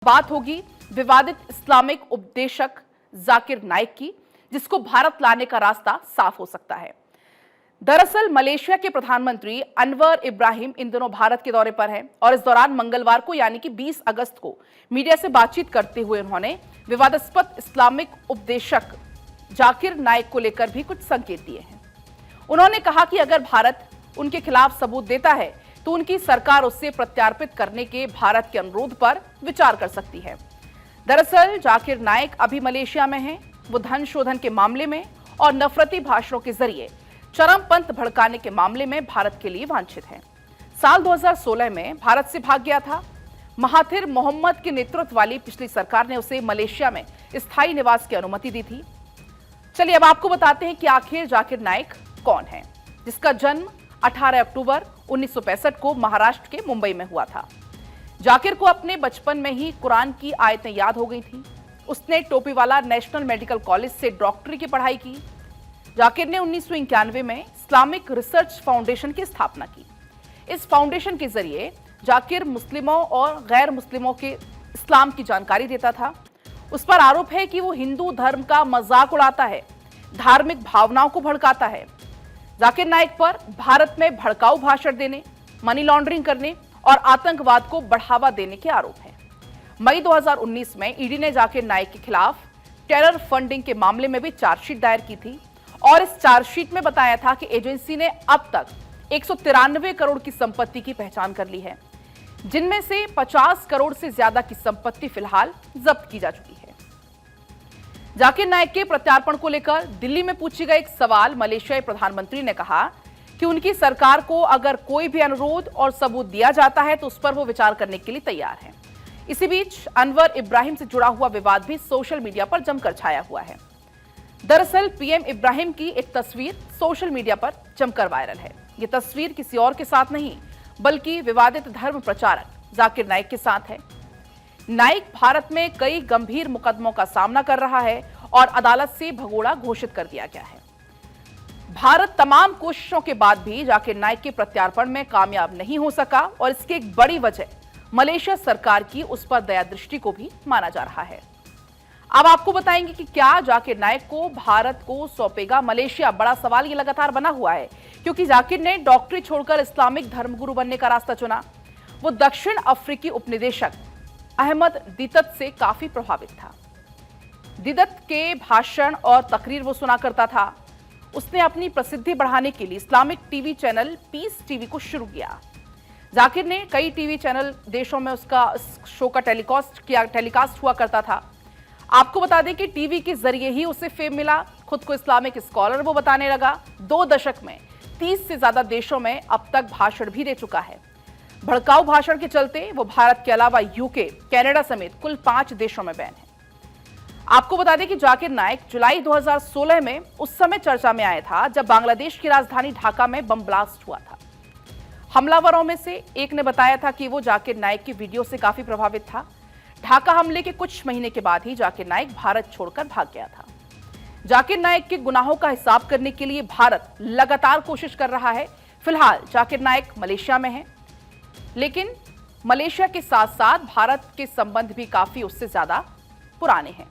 बात होगी विवादित इस्लामिक उपदेशक जाकिर नाइक की, जिसको भारत लाने का रास्ता साफ हो सकता है। दरअसल मलेशिया के प्रधानमंत्री अनवर इब्राहिम इन दिनों भारत के दौरे पर हैं और इस दौरान मंगलवार को यानी कि 20 अगस्त को मीडिया से बातचीत करते हुए उन्होंने विवादास्पद इस्लामिक उपदेशक जाकिर नाइक को लेकर भी कुछ संकेत दिए हैं। उन्होंने कहा कि अगर भारत उनके खिलाफ सबूत देता है तो उनकी सरकार उससे प्रत्यार्पित करने के भारत के अनुरोध पर विचार कर सकती है। दरअसल जाकिर नाइक अभी मलेशिया में हैं। वो धन शोधन के मामले में और नफरती भाषणों के जरिए चरमपंथ भड़काने के मामले में भारत के लिए वांछित है। साल 2016 में भारत से भाग गया था। महाथिर मोहम्मद के नेतृत्व वाली पिछली सरकार ने उसे मलेशिया में स्थायी निवास की अनुमति दी थी। चलिए अब आपको बताते हैं कि आखिर जाकिर नाइक कौन है, जिसका जन्म 18 अक्टूबर 1965 को महाराष्ट्र के मुंबई में हुआ था। जाकिर को अपने बचपन में ही कुरान की आयतें याद हो गई थी। उसने टोपीवाला नेशनल मेडिकल कॉलेज से डॉक्टरी की पढ़ाई की। जाकिर ने 1991 में इस्लामिक रिसर्च फाउंडेशन की स्थापना की। इस फाउंडेशन के जरिए जाकिर मुस्लिमों और गैर मुस्लिमों के इस्लाम की जानकारी देता था। उस पर आरोप है कि वो हिंदू धर्म का मजाक उड़ाता है, धार्मिक भावनाओं को भड़काता है। जाकिर नाइक पर भारत में भड़काऊ भाषण देने, मनी लॉन्ड्रिंग करने और आतंकवाद को बढ़ावा देने के आरोप हैं। मई 2019 में ईडी ने जाकिर नाइक के खिलाफ टेरर फंडिंग के मामले में भी चार्जशीट दायर की थी और इस चार्जशीट में बताया था कि एजेंसी ने अब तक 193 करोड़ की संपत्ति की पहचान कर ली है, जिनमें से 50 करोड़ से ज्यादा की संपत्ति फिलहाल जब्त की जा चुकी है। जाकिर नाइक के प्रत्यार्पण को लेकर दिल्ली में पूछे गए एक सवाल मलेशियाई प्रधानमंत्री ने कहा कि उनकी सरकार को अगर कोई भी अनुरोध और सबूत दिया जाता है तो उस पर वो विचार करने के लिए तैयार है। इसी बीच अनवर इब्राहिम से जुड़ा हुआ विवाद भी सोशल मीडिया पर जमकर छाया हुआ है। दरअसल पीएम इब्राहिम की एक तस्वीर सोशल मीडिया पर जमकर वायरल है। ये तस्वीर किसी और के साथ नहीं बल्कि विवादित धर्म प्रचारक जाकिर नाइक के साथ है। नाइक भारत में कई गंभीर मुकदमों का सामना कर रहा है और अदालत से भगोड़ा घोषित कर दिया गया है। भारत तमाम कोशिशों के बाद भी जाकिर नाइक के प्रत्यार्पण में कामयाब नहीं हो सका और इसकी एक बड़ी वजह मलेशिया सरकार की उस पर दया दृष्टि को भी माना जा रहा है। अब आपको बताएंगे कि क्या जाकिर नाइक को भारत को सौंपेगा मलेशिया। बड़ा सवाल ये लगातार बना हुआ है क्योंकि जाकिर ने डॉक्टरी छोड़कर इस्लामिक धर्मगुरु बनने का रास्ता चुना। वो दक्षिण अफ्रीकी उपनिदेशक अहमद दीदत से काफी प्रभावित था। दीदत के भाषण और तकरीर वो सुना करता था। उसने अपनी प्रसिद्धि बढ़ाने के लिए Islamic TV channel peace TV को शुरू किया। जाकिर ने कई टीवी चैनल देशों में उसका शो का टेलीकास्ट हुआ करता था। आपको बता दें कि टीवी के जरिए ही उसे फेम मिला। खुद को इस्लामिक स्कॉलर वो बताने लगा। 2 दशक में 30 से ज्यादा देशों में अब तक भाषण भी दे चुका है। भड़काऊ भाषण के चलते वो भारत के अलावा यूके, कनाडा समेत कुल 5 देशों में बैन है। आपको बता दें कि जाकिर नाइक जुलाई 2016 में उस समय चर्चा में आया था जब बांग्लादेश की राजधानी ढाका में बम ब्लास्ट हुआ था। हमलावरों में से एक ने बताया था कि वो जाकिर नाइक की वीडियो से काफी प्रभावित था। ढाका हमले के कुछ महीने के बाद ही जाकिर नाइक भारत छोड़कर भाग गया था। जाकिर नाइक के गुनाहों का हिसाब करने के लिए भारत लगातार कोशिश कर रहा है। फिलहाल जाकिर नाइक मलेशिया में है, लेकिन मलेशिया के साथ साथ भारत के संबंध भी काफी उससे ज्यादा पुराने हैं।